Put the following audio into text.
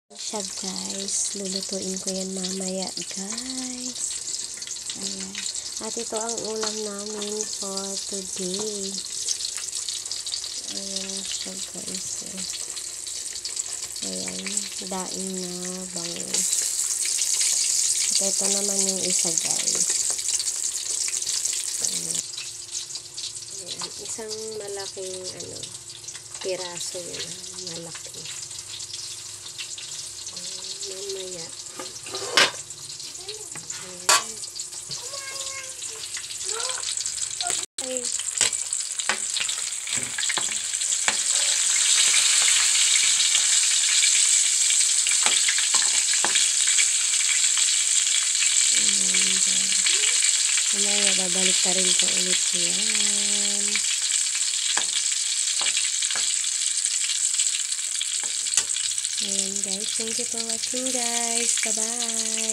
Siya guys, lulutuin ko yan mamaya guys. Ayan. At ito ang ulam namin for today. Ayan siya guys. Ayan, daing na bangus. At ito naman yung isa guys. Ayan. Ayan, isang malaking piraso yun. Malaki. Mamaya. Ayan. Mamaya babalik ka rin ko ulit yan. Ayan guys, thank you for watching guys. Bye bye.